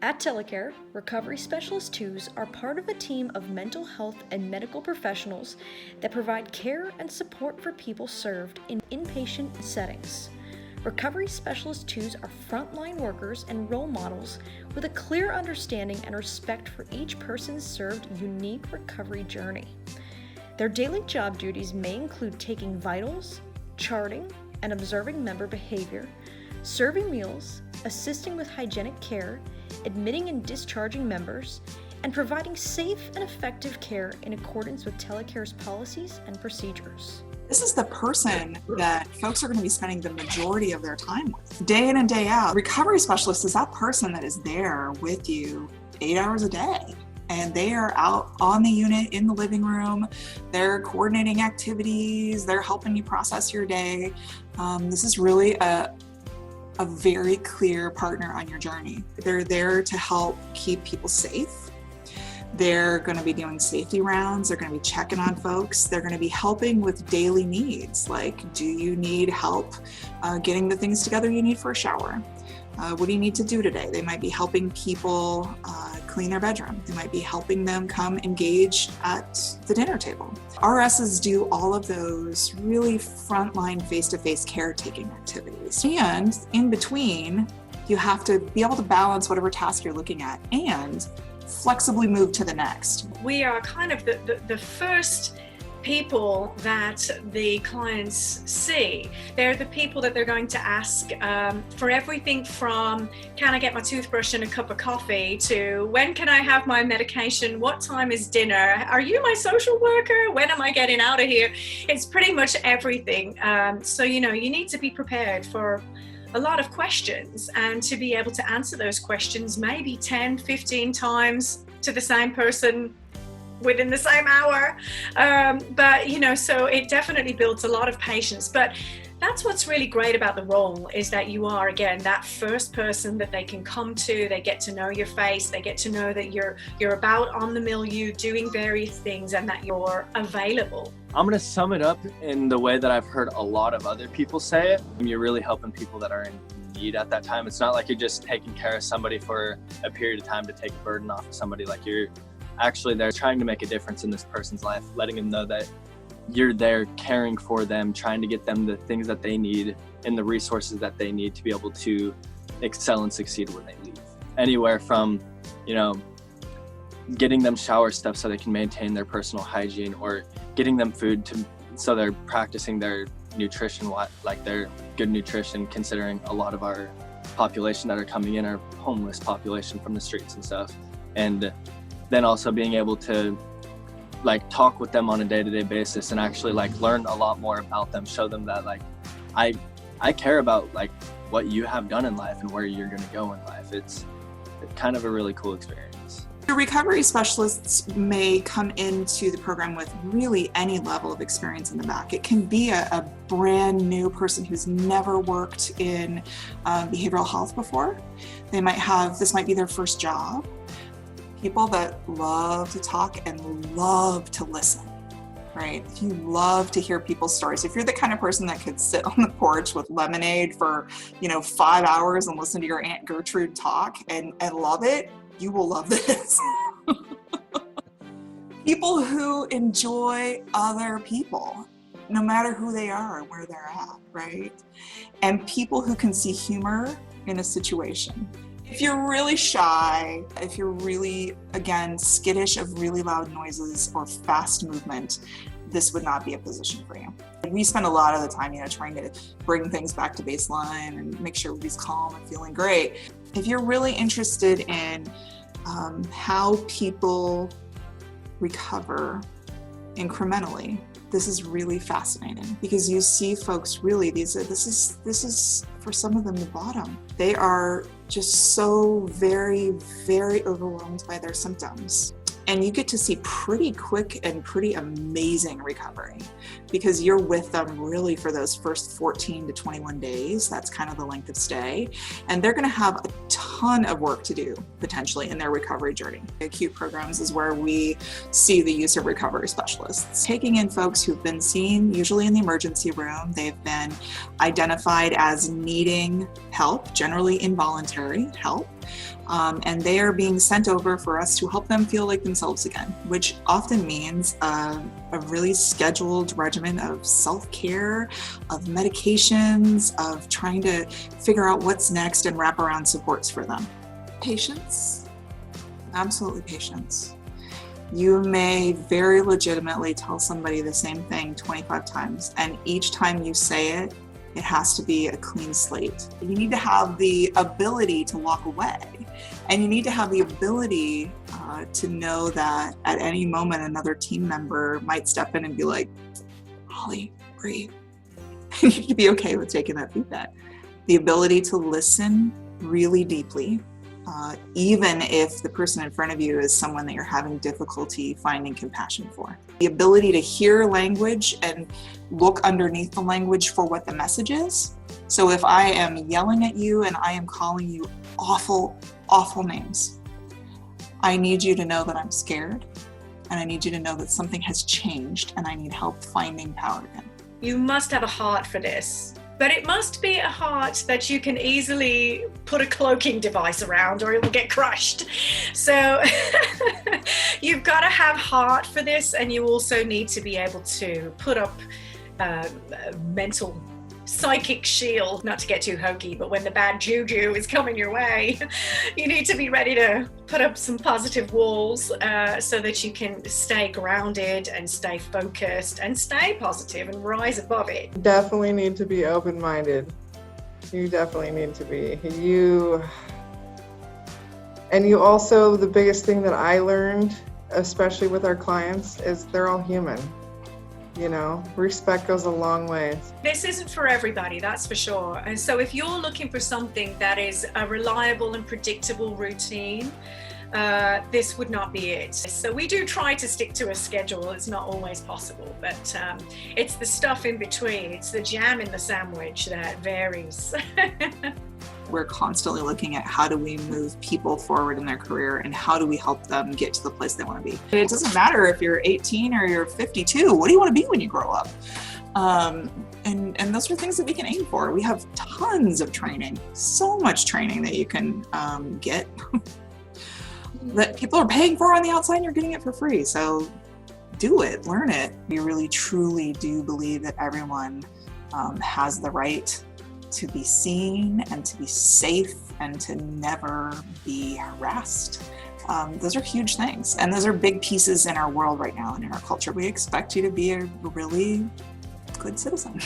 At Telecare, Recovery Specialist 2s are part of a team of mental health and medical professionals that provide care and support for people served in inpatient settings. Recovery Specialist 2s are frontline workers and role models with a clear understanding and respect for each person's served unique recovery journey. Their daily job duties may include taking vitals, charting and observing member behavior, serving meals, assisting with hygienic care, admitting and discharging members, and providing safe and effective care in accordance with Telecare's policies and procedures. This is the person that folks are going to be spending the majority of their time with, day in and day out. Recovery specialist is that person that is there with you 8 hours a day. And they are out on the unit in the living room. They're coordinating activities. They're helping you process your day. This is really a very clear partner on your journey. They're there to help keep people safe. They're going to be doing safety rounds. They're going to be checking on folks. They're going to be helping with daily needs, like, do you need help getting the things together you need for a shower? What do you need to do today? They might be helping people clean their bedroom. They might be helping them come engage at the dinner table. RSs do all of those really frontline face-to-face caretaking activities. And in between, you have to be able to balance whatever task you're looking at and flexibly move to the next. We are kind of the first people that the clients see. They're the people that they're going to ask for everything from, can I get my toothbrush and a cup of coffee, to when can I have my medication, what time is dinner, are you my social worker, when am I getting out of here? It's pretty much everything. So you need to be prepared for a lot of questions and to be able to answer those questions maybe 10, 15 times to the same person within the same hour. So it definitely builds a lot of patience. But that's what's really great about the role, is that you are, again, that first person that they can come to. They get to know your face. They get to know that you're about on the milieu doing various things and that you're available. I'm going to sum it up in the way that I've heard a lot of other people say it. You're really helping people that are in need at that time. It's not like you're just taking care of somebody for a period of time to take a burden off of somebody. Like, you're actually there trying to make a difference in this person's life, letting them know that you're there caring for them, trying to get them the things that they need and the resources that they need to be able to excel and succeed when they leave. Anywhere from, getting them shower stuff so they can maintain their personal hygiene, or getting them food so they're practicing their nutrition, like their good nutrition, considering a lot of our population that are coming in are homeless population from the streets and stuff. And then also being able to talk with them on a day-to-day basis and actually learn a lot more about them, show them that I care about what you have done in life and where you're going to go in life. It's kind of a really cool experience. The recovery specialists may come into the program with really any level of experience in the back. It can be a brand new person who's never worked in behavioral health before. This might be their first job. People that love to talk and love to listen, right? You love to hear people's stories. If you're the kind of person that could sit on the porch with lemonade for 5 hours and listen to your Aunt Gertrude talk and love it, you will love this. People who enjoy other people, no matter who they are or where they're at, right? And people who can see humor in a situation. If you're really shy, if you're really, again, skittish of really loud noises or fast movement, this would not be a position for you. We spend a lot of the time, trying to bring things back to baseline and make sure everybody's calm and feeling great. If you're really interested in how people recover incrementally, this is really fascinating, because you see folks really, this is for some of them the bottom. They are just so very, very overwhelmed by their symptoms. And you get to see pretty quick and pretty amazing recovery, because you're with them really for those first 14 to 21 days. That's kind of the length of stay. And they're going to have a ton of work to do potentially in their recovery journey. Acute Programs is where we see the use of recovery specialists, taking in folks who've been seen usually in the emergency room. They've been identified as needing help, generally involuntary help, and they are being sent over for us to help them feel like themselves again, which often means a really scheduled regimen of self-care, of medications, of trying to figure out what's next and wraparound supports for them. Patience, absolutely patience. You may very legitimately tell somebody the same thing 25 times, and each time you say it, it has to be a clean slate. You need to have the ability to walk away, and you need to have the ability to know that at any moment another team member might step in and be like, Holly, breathe. You need to be okay with taking that feedback. The ability to listen really deeply, even if the person in front of you is someone that you're having difficulty finding compassion for. The ability to hear language and look underneath the language for what the message is. So if I am yelling at you and I am calling you awful, awful names, I need you to know that I'm scared, and I need you to know that something has changed and I need help finding power again. You must have a heart for this. But it must be a heart that you can easily put a cloaking device around or it will get crushed. So you've got to have heart for this, and you also need to be able to put up a mental psychic shield, not to get too hokey, but when the bad juju is coming your way, you need to be ready to put up some positive walls so that you can stay grounded and stay focused and stay positive and rise above it. Definitely need to be open-minded. You definitely need to be. And you also, the biggest thing that I learned, especially with our clients, is they're all human. You know, respect goes a long way. This isn't for everybody, that's for sure. And so if you're looking for something that is a reliable and predictable routine, this would not be it. So we do try to stick to a schedule. It's not always possible, but it's the stuff in between. It's the jam in the sandwich that varies. We're constantly looking at how do we move people forward in their career and how do we help them get to the place they want to be. It doesn't matter if you're 18 or you're 52. What do you want to be when you grow up? And those are things that we can aim for. We have tons of training, so much training that you can get that people are paying for on the outside and you're getting it for free. So do it, learn it. We really, truly do believe that everyone has the right to be seen and to be safe and to never be harassed. Those are huge things. And those are big pieces in our world right now and in our culture. We expect you to be a really good citizen.